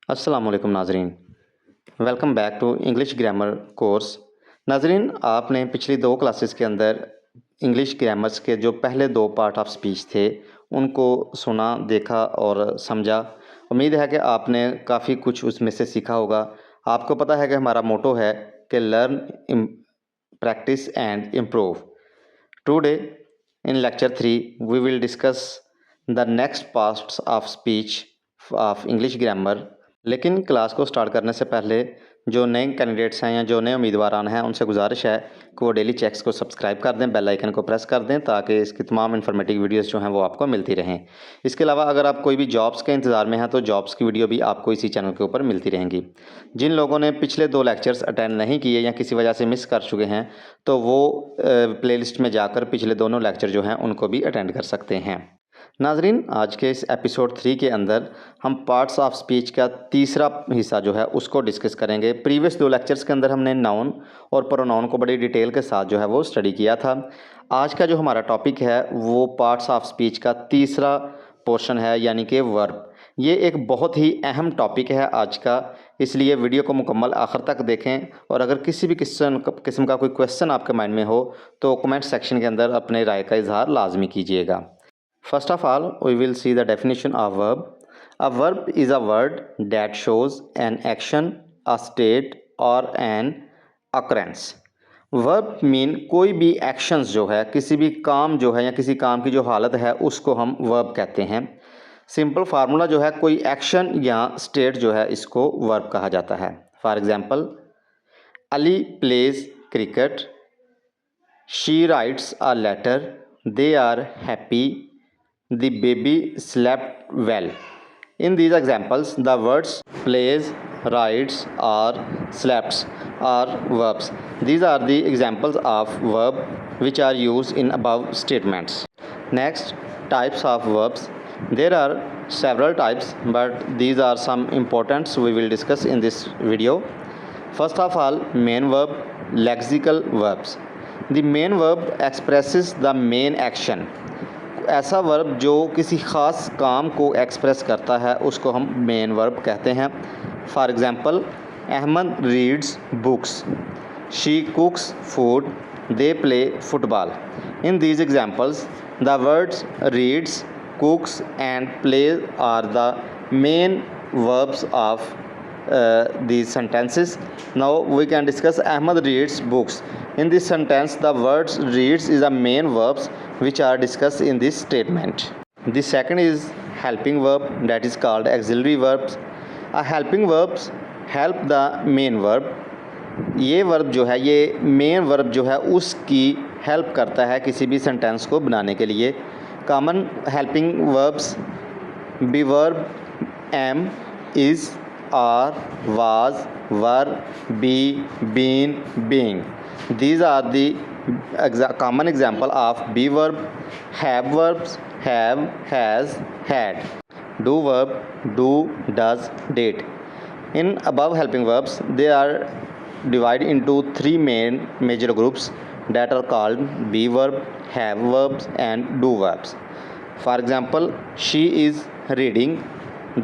अस्सलाम वालेकुम नाजरीन। Welcome back to English grammar course. नाजरीन, आपने पिछली 2 क्लासेस के अंदर इंग्लिश ग्रामर्स के जो पहले 2 पार्ट ऑफ स्पीच थे उनको सुना, देखा और समझा। उम्मीद है कि आपने काफ़ी कुछ उसमें से सीखा होगा। आपको पता है कि हमारा मोटो है कि learn, practice and improve. Today in lecture 3 we will discuss the next parts of speech of English grammar. लेकिन क्लास को स्टार्ट करने से पहले जो नए कैंडिडेट्स हैं या जो नए उम्मीदवारान हैं उनसे गुजारिश है कि वो डेली चेक्स को सब्सक्राइब कर दें, बेल आइकन को प्रेस कर दें ताकि इसकी तमाम इन्फॉर्मेटिव वीडियोस जो हैं वो आपको मिलती रहें। इसके अलावा अगर आप कोई भी जॉब्स के इंतज़ार में हैं तो जॉब्स की वीडियो भी आपको इसी चैनल के ऊपर मिलती रहेंगी। जिन लोगों ने पिछले 2 लेक्चर्स अटेंड नहीं किए या किसी वजह से मिस कर चुके हैं तो वो प्लेलिस्ट में जाकर पिछले दोनों लेक्चर जो हैं उनको भी अटेंड कर सकते हैं। नाजरीन, आज के इस एपिसोड 3 के अंदर हम पार्ट्स ऑफ स्पीच का तीसरा हिस्सा जो है उसको डिस्कस करेंगे। प्रीवियस 2 लेक्चर्स के अंदर हमने नाउन और प्रोनाउन को बड़ी डिटेल के साथ जो है वो स्टडी किया था। आज का जो हमारा टॉपिक है वो पार्ट्स ऑफ स्पीच का तीसरा पोर्शन है, यानी कि वर्ब। ये एक बहुत ही अहम टॉपिक है आज का, इसलिए वीडियो को मुकम्मल आखिर तक देखें। और अगर किसी भी किस्म का कोई क्वेश्चन आपके माइंड में हो तो कमेंट सेक्शन के अंदर अपने राय का इजहार लाजमी कीजिएगा। First of all, we will see the definition of verb. A verb is a word that shows an action, a state or an occurrence. Verb mean कोई भी actions जो है, किसी भी काम जो है या किसी काम की जो हालत है उसको हम verb कहते हैं। सिंपल फार्मूला जो है, कोई एक्शन या स्टेट जो है इसको वर्ब कहा जाता है। For example, Ali plays cricket, she writes a letter, they are happy, the baby slept well. In these examples, the words plays, writes or slept are verbs. These are the examples of verb which are used in above statements. Next, types of verbs. There are several types, but these are some importance we will discuss in this video. First of all, main verb, lexical verbs. The main verb expresses the main action. ऐसा verb जो किसी ख़ास काम को express करता है उसको हम मेन वर्ब कहते हैं। For example, Ahmad reads books, she cooks food, they play football. In these examples the words reads, cooks and play are the main verbs of these sentences. Now we can discuss Ahmad reads books. In this sentence, the words reads is the main verbs which are discussed in this statement. The second is helping verb, that is called auxiliary verbs. A helping verbs help the main verb. ये verb जो है, ये main verb जो है उसकी help करता है किसी भी सेंटेंस को बनाने के लिए। Common helping verbs be verb, am, is, are, was, were, be, been, being. These are the common example of be verb. Have verbs have, has, had. Do verb do, does, did. In above helping verbs, they are divided into 3 major groups that are called be verb, have verbs and do verbs. For example, she is reading,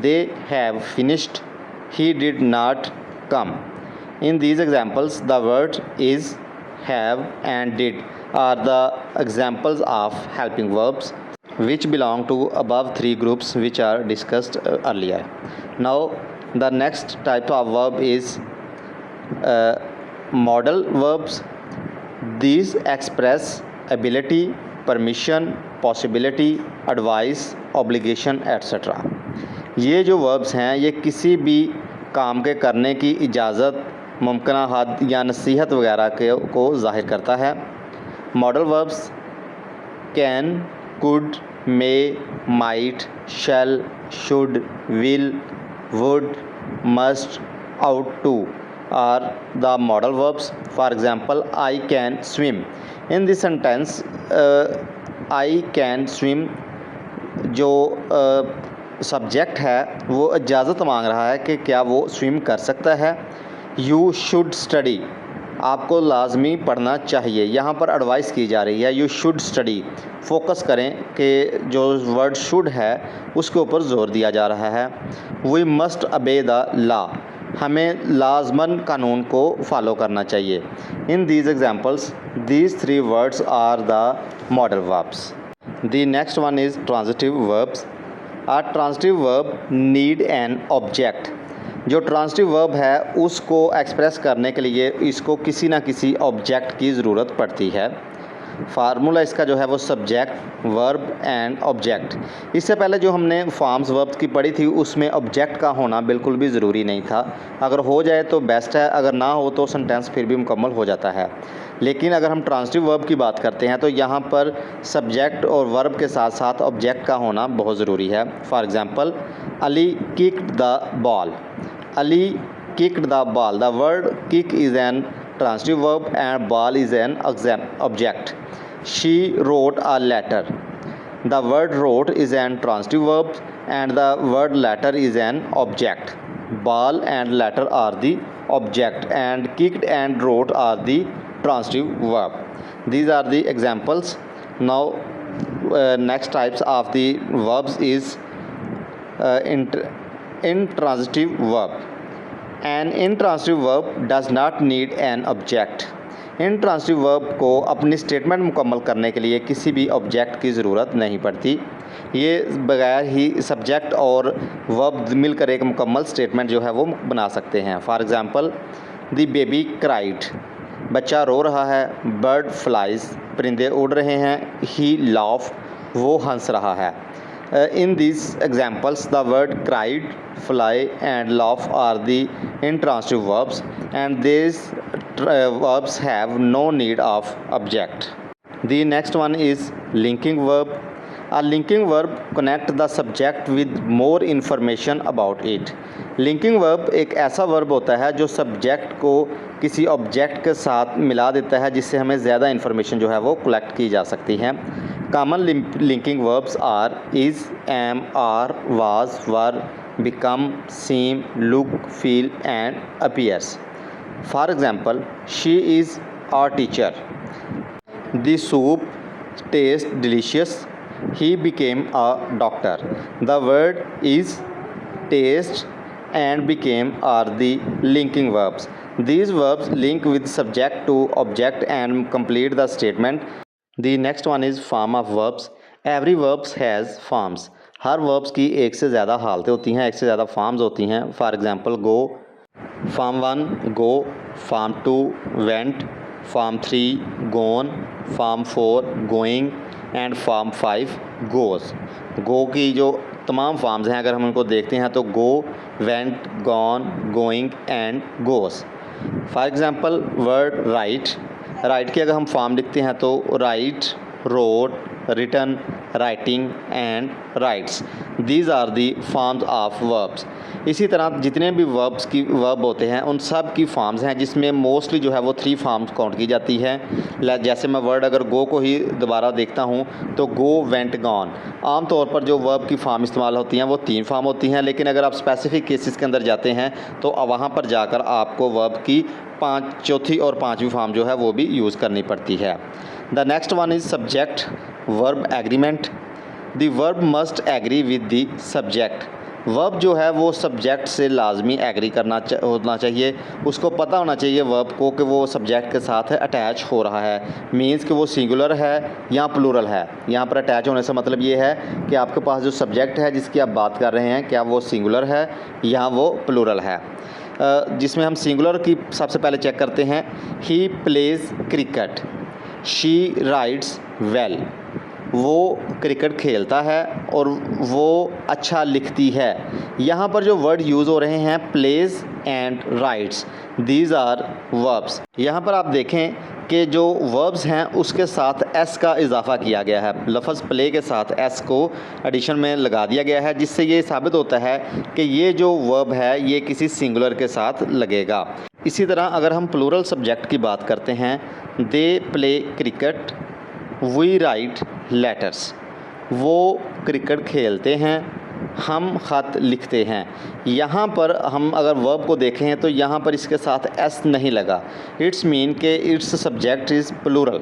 they have finished, he did not come. In these examples, the words is, have and did are the examples of helping verbs which belong to above 3 groups which are discussed earlier. Now the next type of verb is modal verbs. These express ability, permission, possibility, advice, obligation etc. ये जो verbs हैं ये किसी भी काम के करने की इजाज़त, मुमकिना हद या नसीहत वगैरह को ज़ाहिर करता है। Modal verbs can, could, may, might, shall, should, will, would, must, ought to are the modal verbs. For example, I can swim. In this sentence, I can swim जो सब्जेक्ट है वो इजाज़त मांग रहा है कि क्या वो स्विम कर सकता है। यू शुड स्टडी, आपको लाजमी पढ़ना चाहिए। यहाँ पर एडवाइस की जा रही है यू शुड स्टडी। फोकस करें कि जो वर्ड शुड है उसके ऊपर ज़ोर दिया जा रहा है। We must obey the law. हमें लाजमन कानून को फॉलो करना चाहिए। In these examples these 3 words are the modal verbs. The next one is transitive verbs. A transitive verb need an object. जो ट्रांजिटिव वर्ब है उसको एक्सप्रेस करने के लिए इसको किसी ना किसी ऑब्जेक्ट की ज़रूरत पड़ती है। फार्मूला इसका जो है वो सब्जेक्ट, वर्ब एंड ऑब्जेक्ट। इससे पहले जो हमने फॉर्म्स वर्ब्स की पढ़ी थी उसमें ऑब्जेक्ट का होना बिल्कुल भी ज़रूरी नहीं था। अगर हो जाए तो बेस्ट है, अगर ना हो तो सेंटेंस फिर भी मुकम्मल हो जाता है। लेकिन अगर हम ट्रांजिटिव वर्ब की बात करते हैं तो यहाँ पर सब्जेक्ट और वर्ब के साथ साथ ऑब्जेक्ट का होना बहुत ज़रूरी है। For example, Ali kicked the ball. Ali kicked the ball. The word kick is an transitive verb and ball is an object. She wrote a letter. The word wrote is an transitive verb and the word letter is an object. Ball and letter are the object and kicked and wrote are the transitive verb. These are the examples. Now next types of the verbs is intransitive verb. An intransitive verb does not need an object. intransitive verb को अपनी statement मुकम्मल करने के लिए किसी भी object की ज़रूरत नहीं पड़ती। ये बगैर ही सब्जेक्ट और वर्ब मिलकर एक मुकम्मल स्टेटमेंट जो है वो बना सकते हैं। For example, the baby cried. बच्चा रो रहा है। Bird flies. परिंदे उड़ रहे हैं। He laugh. वो हंस रहा है। In these examples, the word cried, fly and laugh are the intransitive verbs and these verbs have no need of object. The next one is linking verb. A linking verb connect the subject with more information about it. Linking verb एक ऐसा verb होता है जो subject को किसी object के साथ मिला देता है जिससे हमें ज़्यादा इन्फॉर्मेशन जो है वो कलेक्ट की जा सकती है। Common linking verbs are is, am, are, was, were, become, seem, look, feel and appears. For example, she is our teacher. The soup taste delicious. He became a doctor. The word is, taste and became are the linking verbs. These verbs link with subject to object and complete the statement. The next one is form of verbs. Every verbs has forms. Her verbs की एक से ज़्यादा हालतें होती हैं, एक से ज़्यादा forms होती हैं। For example, go, form 1 go, form 2 went, form 3 gone, form 4 going and form 5 goes. Go की जो तमाम फॉर्म्स हैं अगर हम उनको देखते हैं तो go, went, gone, going and goes. For example, word write. Write की अगर हम फॉर्म लिखते हैं तो write, wrote, written, writing and writes. These are the forms of verbs. इसी तरह जितने भी वर्ब होते हैं उन सब की फॉर्म्स हैं जिसमें मोस्टली जो है वो 3 फॉर्म्स काउंट की जाती है। जैसे मैं वर्ड अगर गो को ही दोबारा देखता हूँ तो गो, वेंट, गॉन। आम तौर पर जो वर्ब की फॉर्म इस्तेमाल होती हैं वो 3 फॉर्म होती हैं, लेकिन अगर आप स्पेसिफिक केसेस के अंदर जाते हैं तो वहाँ पर जाकर आपको वर्ब की चौथी और 5वीं फॉर्म जो है वो भी यूज़ करनी पड़ती है। The next one is subject verb agreement. The verb must agree with the subject. Verb जो है वो सब्जेक्ट से लाजमी एग्री होना चाहिए। उसको पता होना चाहिए वर्ब को कि वो सब्जेक्ट के साथ अटैच हो रहा है। मीन्स कि वो सिंगुलर है या प्लूरल है। यहाँ पर अटैच होने से मतलब ये है कि आपके पास जो सब्जेक्ट है जिसकी आप बात कर रहे हैं क्या वो सिंगुलर है या वो प्लूरल है। जिसमें हम सिंगुलर की सबसे पहले चेक करते हैं। He plays cricket. She rides well. वो क्रिकेट खेलता है और वो अच्छा लिखती है। यहाँ पर जो वर्ड यूज़ हो रहे हैं plays and writes, these are verbs. यहाँ पर आप देखें कि जो वर्ब्स हैं उसके साथ एस का इजाफ़ा किया गया है। लफ्ज़ प्ले के साथ एस को एडिशन में लगा दिया गया है जिससे ये साबित होता है कि ये जो वर्ब है ये किसी सिंगुलर के साथ लगेगा। इसी तरह अगर हम प्लूरल सब्जेक्ट की बात करते हैं, they play cricket, we write letters. वो क्रिकेट खेलते हैं, हम ख़त लिखते हैं। यहाँ पर हम अगर वर्ब को देखें तो यहाँ पर इसके साथ एस नहीं लगा। इट्स मीन के इट्स सब्जेक्ट इज़ प्लूरल।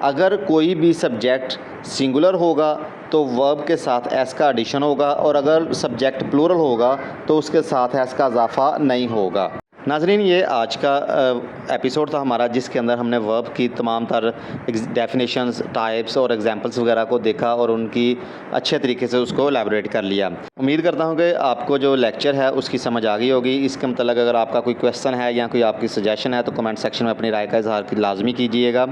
अगर कोई भी सब्जेक्ट सिंगुलर होगा तो वर्ब के साथ एस का एडिशन होगा, और अगर सब्जेक्ट प्लूरल होगा तो उसके साथ एस का इजाफा नहीं होगा। नाज़रीन, ये आज का एपिसोड था हमारा, जिसके अंदर हमने वर्ब की तमाम तर डेफिनेशंस, टाइप्स और एग्जांपल्स वगैरह को देखा और उनकी अच्छे तरीके से उसको एलैबोरेट कर लिया। उम्मीद करता हूँ कि आपको जो लेक्चर है उसकी समझ आ गई होगी। इसके मतलब अगर आपका कोई क्वेश्चन है या कोई आपकी सजेशन है तो कमेंट सेक्शन में अपनी राय का इजहार लाजमी कीजिएगा।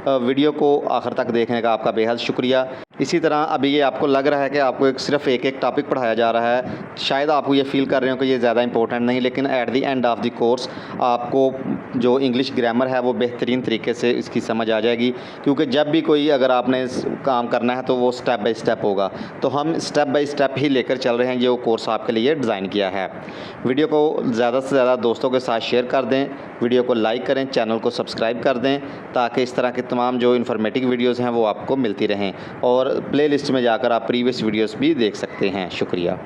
वीडियो को आखिर तक देखने का आपका बेहद शुक्रिया। इसी तरह अभी ये आपको लग रहा है कि आपको सिर्फ एक टॉपिक पढ़ाया जा रहा है, शायद आप ये फील कर रहे हो कि ये ज़्यादा इंपॉर्टेंट नहीं, लेकिन at the end of the course आपको जो इंग्लिश ग्रामर है वो बेहतरीन तरीके से इसकी समझ आ जाएगी। क्योंकि जब भी कोई अगर आपने काम करना है तो वो स्टेप बाय स्टेप होगा। तो हम स्टेप बाय स्टेप ही लेकर चल रहे हैं, जो कोर्स आपके लिए डिज़ाइन किया है। वीडियो को ज़्यादा से ज़्यादा दोस्तों के साथ शेयर कर दें, वीडियो को लाइक करें, चैनल को सब्सक्राइब कर दें, ताकि इस तरह के तमाम जो इन्फॉर्मेटिव वीडियोज़ हैं वो आपको मिलती रहें। और प्लेलिस्ट में जाकर आप प्रीवियस वीडियोज़ भी देख सकते हैं। शुक्रिया।